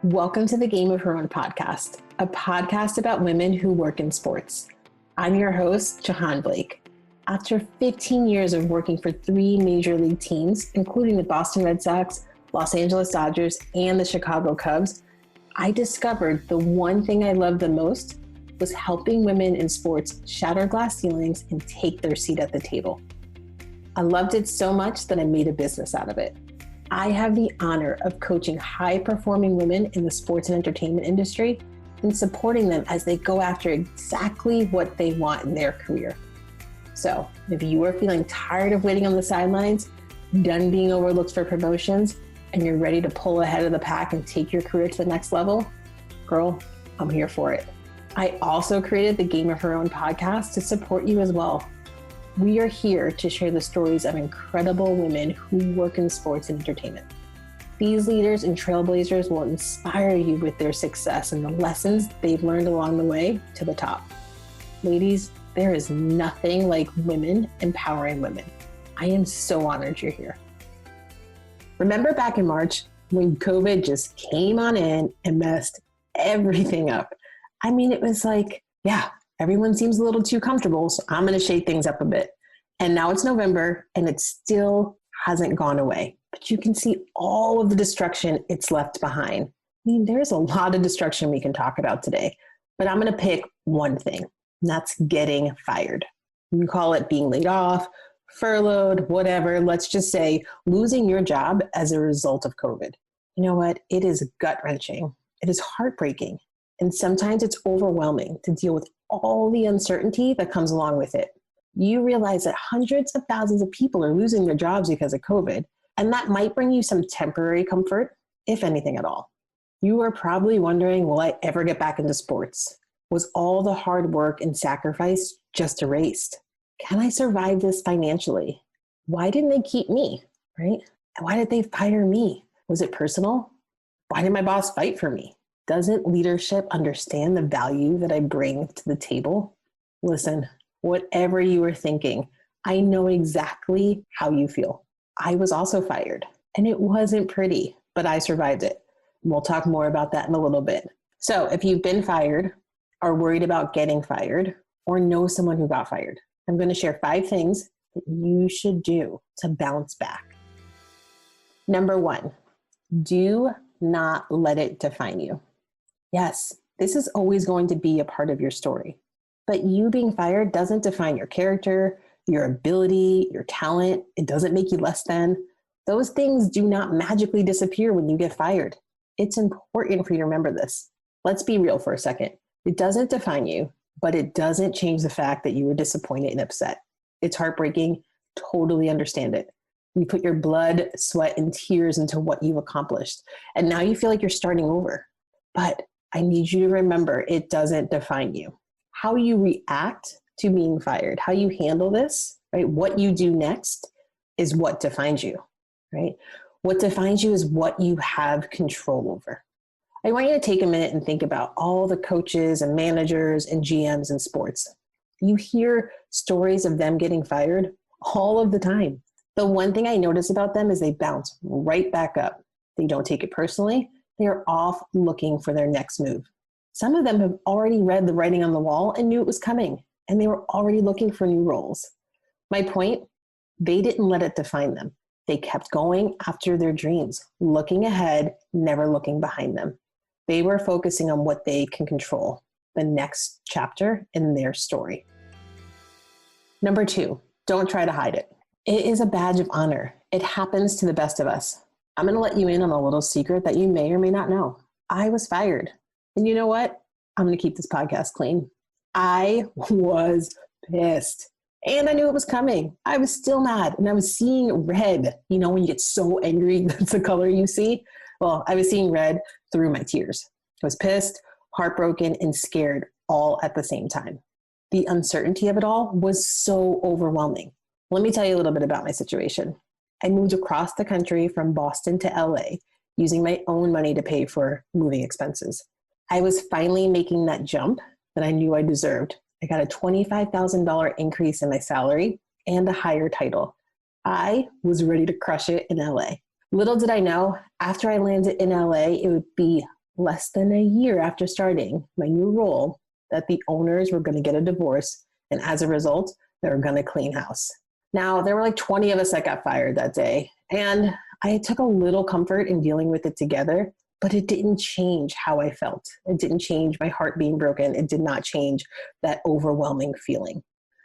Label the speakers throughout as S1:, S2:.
S1: Welcome to the Game of Her Own podcast, a podcast about women who work in sports. I'm your host, Jahaan Blake. After 15 years of working for 3 major league teams, including the Boston Red Sox, Los Angeles Dodgers, and the Chicago Cubs, I discovered the one thing I loved the most was helping women in sports shatter glass ceilings and take their seat at the table. I loved it so much that I made a business out of it. I have the honor of coaching high-performing women in the sports and entertainment industry and supporting them as they go after exactly what they want in their career. So if you are feeling tired of waiting on the sidelines, done being overlooked for promotions, and you're ready to pull ahead of the pack and take your career to the next level, girl, I'm here for it. I also created the Game of Her Own podcast to support you as well. We are here to share the stories of incredible women who work in sports and entertainment. These leaders and trailblazers will inspire you with their success and the lessons they've learned along the way to the top. Ladies, there is nothing like women empowering women. I am so honored you're here. Remember back in March when COVID just came on in and messed everything up? I mean, it was like, everyone seems a little too comfortable, so I'm going to shake things up a bit. And now it's November and it still hasn't gone away. But you can see all of the destruction it's left behind. I mean, there's a lot of destruction we can talk about today, but I'm going to pick one thing, and that's getting fired. You can call it being laid off, furloughed, whatever. Let's just say losing your job as a result of COVID. You know what? It is gut-wrenching. It is heartbreaking. And sometimes it's overwhelming to deal with all the uncertainty that comes along with it. You realize that hundreds of thousands of people are losing their jobs because of COVID, and that might bring you some temporary comfort, if anything at all. You are probably wondering, will I ever get back into sports? Was all the hard work and sacrifice just erased? Can I survive this financially? Why didn't they keep me, right? And why did they fire me? Was it personal? Why did my boss fight for me? Doesn't leadership understand the value that I bring to the table? Listen, whatever you are thinking, I know exactly how you feel. I was also fired, and it wasn't pretty, but I survived it. We'll talk more about that in a little bit. So if you've been fired, are worried about getting fired, or know someone who got fired, I'm going to share 5 things that you should do to bounce back. Number 1, do not let it define you. Yes, this is always going to be a part of your story, but you being fired doesn't define your character, your ability, your talent. It doesn't make you less than. Those things do not magically disappear when you get fired. It's important for you to remember this. Let's be real for a second. It doesn't define you, but it doesn't change the fact that you were disappointed and upset. It's heartbreaking. Totally understand it. You put your blood, sweat, and tears into what you've accomplished, and now you feel like you're starting over. But I need you to remember, it doesn't define you. How you react to being fired, how you handle this, right? What you do next is what defines you, right? What defines you is what you have control over. I want you to take a minute and think about all the coaches and managers and GMs in sports. You hear stories of them getting fired all of the time. The one thing I notice about them is they bounce right back up. They don't take it personally. They are off looking for their next move. Some of them have already read the writing on the wall and knew it was coming, and they were already looking for new roles. My point, they didn't let it define them. They kept going after their dreams, looking ahead, never looking behind them. They were focusing on what they can control, the next chapter in their story. Number 2, don't try to hide it. It is a badge of honor. It happens to the best of us. I'm going to let you in on a little secret that you may or may not know. I was fired. And you know what? I'm going to keep this podcast clean. I was pissed. And I knew it was coming. I was still mad. And I was seeing red. You know, when you get so angry, that's the color you see. Well, I was seeing red through my tears. I was pissed, heartbroken, and scared all at the same time. The uncertainty of it all was so overwhelming. Let me tell you a little bit about my situation. I moved across the country from Boston to LA using my own money to pay for moving expenses. I was finally making that jump that I knew I deserved. I got a $25,000 increase in my salary and a higher title. I was ready to crush it in LA. Little did I know, after I landed in LA, it would be less than a year after starting my new role that the owners were going to get a divorce. And as a result, they were going to clean house. Now, there were like 20 of us that got fired that day. And I took a little comfort in dealing with it together, but it didn't change how I felt. It didn't change my heart being broken. It did not change that overwhelming feeling.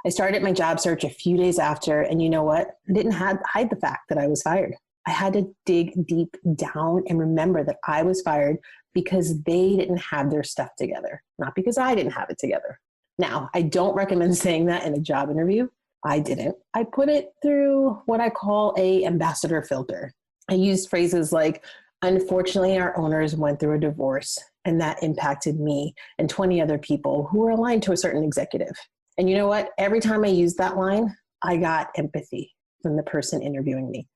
S1: I started my job search a few days after, and you know what? I didn't hide the fact that I was fired. I had to dig deep down and remember that I was fired because they didn't have their stuff together, not because I didn't have it together. Now, I don't recommend saying that in a job interview. I didn't. I put it through what I call a ambassador filter. I used phrases like, unfortunately, our owners went through a divorce, and that impacted me and 20 other people who were aligned to a certain executive. And you know what? Every time I used that line, I got empathy from the person interviewing me.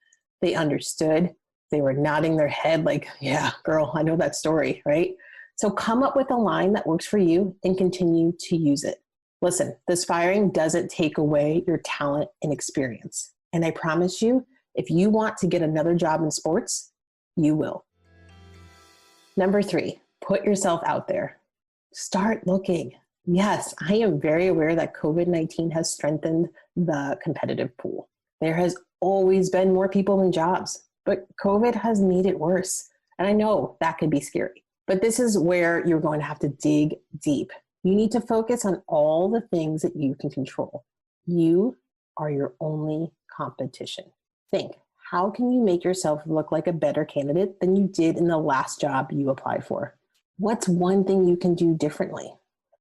S1: They understood. They were nodding their head like, yeah, girl, I know that story, right? So come up with a line that works for you and continue to use it. Listen, this firing doesn't take away your talent and experience. And I promise you, if you want to get another job in sports, you will. Number 3, put yourself out there. Start looking. Yes, I am very aware that COVID-19 has strengthened the competitive pool. There has always been more people than jobs, but COVID has made it worse. And I know that could be scary, but this is where you're going to have to dig deep. You need to focus on all the things that you can control. You are your only competition. Think, how can you make yourself look like a better candidate than you did in the last job you applied for? What's one thing you can do differently?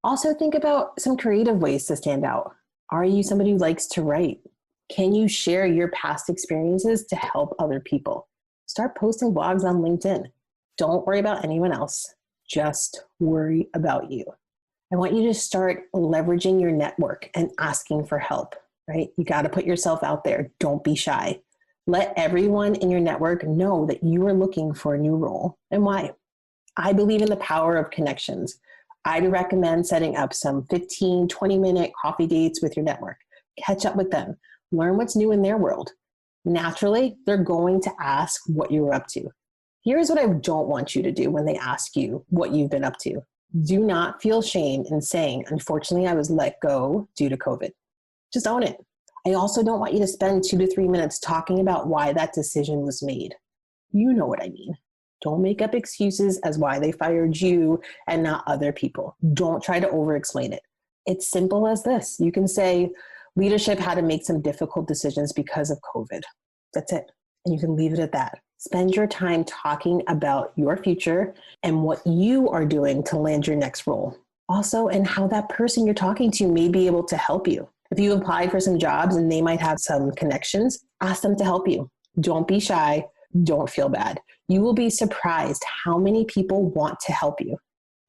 S1: Also think about some creative ways to stand out. Are you somebody who likes to write? Can you share your past experiences to help other people? Start posting blogs on LinkedIn. Don't worry about anyone else. Just worry about you. I want you to start leveraging your network and asking for help, right? You got to put yourself out there. Don't be shy. Let everyone in your network know that you are looking for a new role and why. I believe in the power of connections. I'd recommend setting up some 15, 20-minute coffee dates with your network. Catch up with them. Learn what's new in their world. Naturally, they're going to ask what you were up to. Here's what I don't want you to do when they ask you what you've been up to. Do not feel shame in saying, unfortunately, I was let go due to COVID. Just own it. I also don't want you to spend 2 to 3 minutes talking about why that decision was made. You know what I mean. Don't make up excuses as why they fired you and not other people. Don't try to over-explain it. It's simple as this. You can say, leadership had to make some difficult decisions because of COVID. That's it. And you can leave it at that. Spend your time talking about your future and what you are doing to land your next role. Also, and how that person you're talking to may be able to help you. If you applied for some jobs and they might have some connections, ask them to help you. Don't be shy. Don't feel bad. You will be surprised how many people want to help you.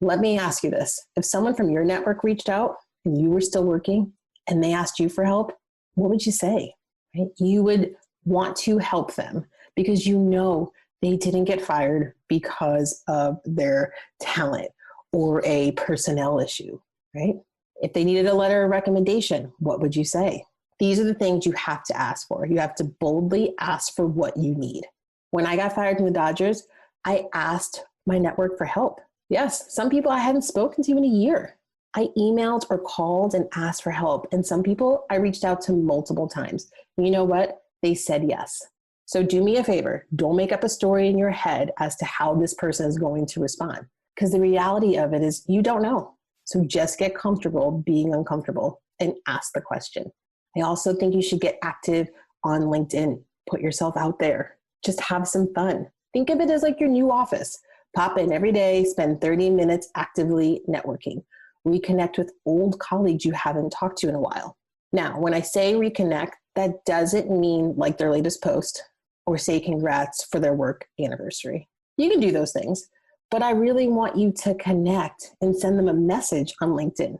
S1: Let me ask you this. If someone from your network reached out and you were still working and they asked you for help, what would you say? Right? You would want to help them because you know they didn't get fired because of their talent or a personnel issue, right? If they needed a letter of recommendation, what would you say? These are the things you have to ask for. You have to boldly ask for what you need. When I got fired from the Dodgers, I asked my network for help. Yes, some people I hadn't spoken to in a year. I emailed or called and asked for help. And some people I reached out to multiple times. And you know what? They said yes. So do me a favor. Don't make up a story in your head as to how this person is going to respond. Because the reality of it is you don't know. So just get comfortable being uncomfortable and ask the question. I also think you should get active on LinkedIn. Put yourself out there. Just have some fun. Think of it as like your new office. Pop in every day, spend 30 minutes actively networking. Reconnect with old colleagues you haven't talked to in a while. Now, when I say reconnect, that doesn't mean like their latest post or say congrats for their work anniversary. You can do those things, but I really want you to connect and send them a message on LinkedIn.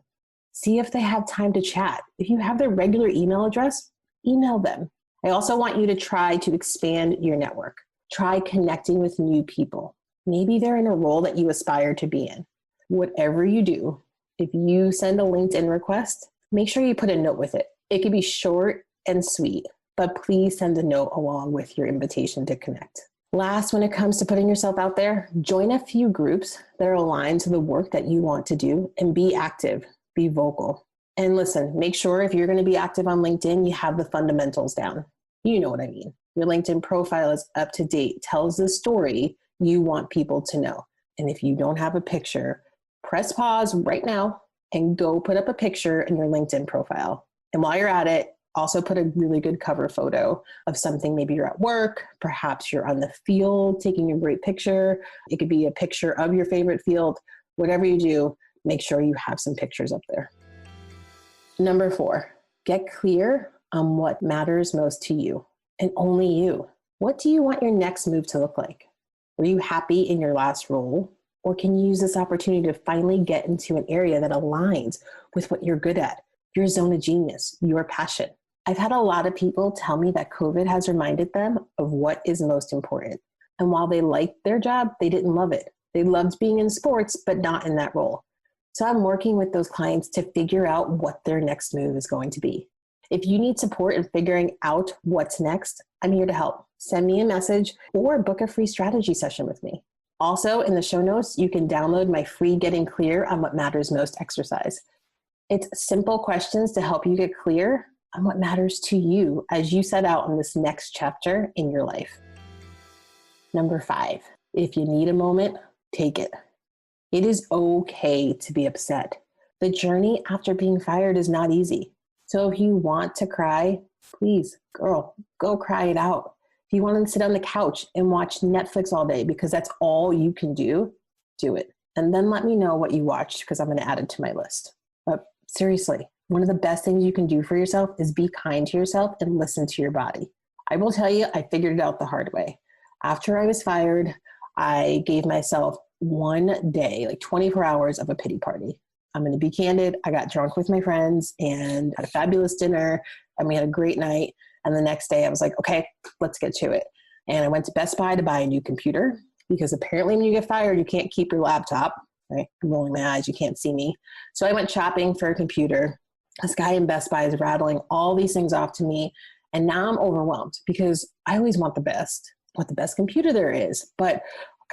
S1: See if they have time to chat. If you have their regular email address, email them. I also want you to try to expand your network. Try connecting with new people. Maybe they're in a role that you aspire to be in. Whatever you do, if you send a LinkedIn request, make sure you put a note with it. It can be short and sweet, but please send a note along with your invitation to connect. Last, when it comes to putting yourself out there, join a few groups that are aligned to the work that you want to do and be active, be vocal. And listen, make sure if you're going to be active on LinkedIn, you have the fundamentals down. You know what I mean. Your LinkedIn profile is up to date, tells the story you want people to know. And if you don't have a picture, press pause right now and go put up a picture in your LinkedIn profile. And while you're at it, also put a really good cover photo of something. Maybe you're at work, perhaps you're on the field taking a great picture. It could be a picture of your favorite field. Whatever you do, make sure you have some pictures up there. Number 4, get clear on what matters most to you and only you. What do you want your next move to look like? Were you happy in your last role? Or can you use this opportunity to finally get into an area that aligns with what you're good at, your zone of genius, your passion? I've had a lot of people tell me that COVID has reminded them of what is most important. And while they liked their job, they didn't love it. They loved being in sports, but not in that role. So I'm working with those clients to figure out what their next move is going to be. If you need support in figuring out what's next, I'm here to help. Send me a message or book a free strategy session with me. Also, in the show notes, you can download my free Getting Clear on What Matters Most exercise. It's simple questions to help you get clear on what matters to you as you set out on this next chapter in your life. Number 5, if you need a moment, take it. It is okay to be upset. The journey after being fired is not easy. So if you want to cry, please, girl, go cry it out. If you want to sit on the couch and watch Netflix all day because that's all you can do it. And then let me know what you watched because I'm going to add it to my list. But seriously, one of the best things you can do for yourself is be kind to yourself and listen to your body. I will tell you, I figured it out the hard way. After I was fired, I gave myself one day, like 24 hours of a pity party. I'm going to be candid. I got drunk with my friends and had a fabulous dinner and we had a great night. And the next day I was like, okay, let's get to it. And I went to Best Buy to buy a new computer because apparently when you get fired, you can't keep your laptop, right? I'm rolling my eyes. You can't see me. So I went shopping for a computer. This guy in Best Buy is rattling all these things off to me. And now I'm overwhelmed because I always want the best computer there is. But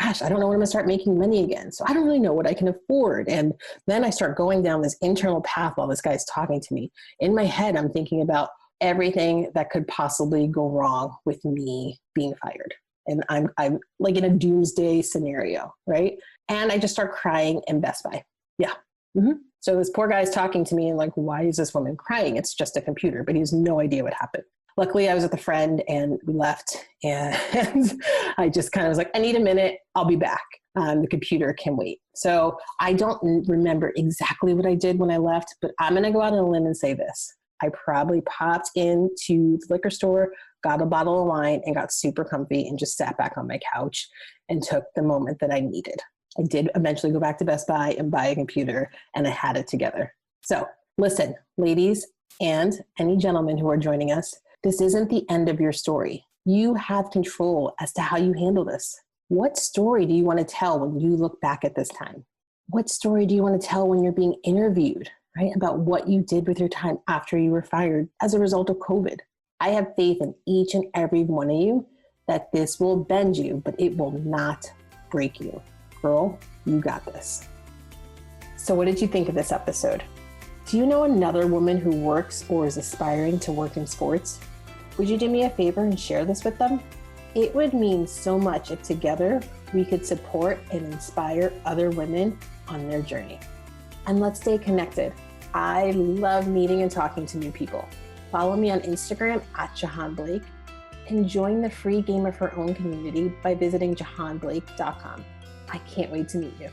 S1: gosh, I don't know when I'm gonna start making money again. So I don't really know what I can afford. And then I start going down this internal path while this guy's talking to me. In my head, I'm thinking about everything that could possibly go wrong with me being fired. And I'm like in a doomsday scenario, right? And I just start crying in Best Buy. Yeah. Mm-hmm. So this poor guy's talking to me and like, why is this woman crying? It's just a computer, but he has no idea what happened. Luckily, I was with a friend and we left and I just kind of was like, I need a minute. I'll be back. The computer can wait. So I don't remember exactly what I did when I left, but I'm going to go out on a limb and say this. I probably popped into the liquor store, got a bottle of wine and got super comfy and just sat back on my couch and took the moment that I needed. I did eventually go back to Best Buy and buy a computer and I had it together. So listen, ladies and any gentlemen who are joining us, this isn't the end of your story. You have control as to how you handle this. What story do you want to tell when you look back at this time? What story do you want to tell when you're being interviewed, right? About what you did with your time after you were fired as a result of COVID. I have faith in each and every one of you that this will bend you, but it will not break you. Girl, you got this. So what did you think of this episode? Do you know another woman who works or is aspiring to work in sports? Would you do me a favor and share this with them? It would mean so much if together we could support and inspire other women on their journey. And let's stay connected. I love meeting and talking to new people. Follow me on Instagram at Jahaan Blake and join the free Game of Her Own community by visiting jahaanblake.com. I can't wait to meet you.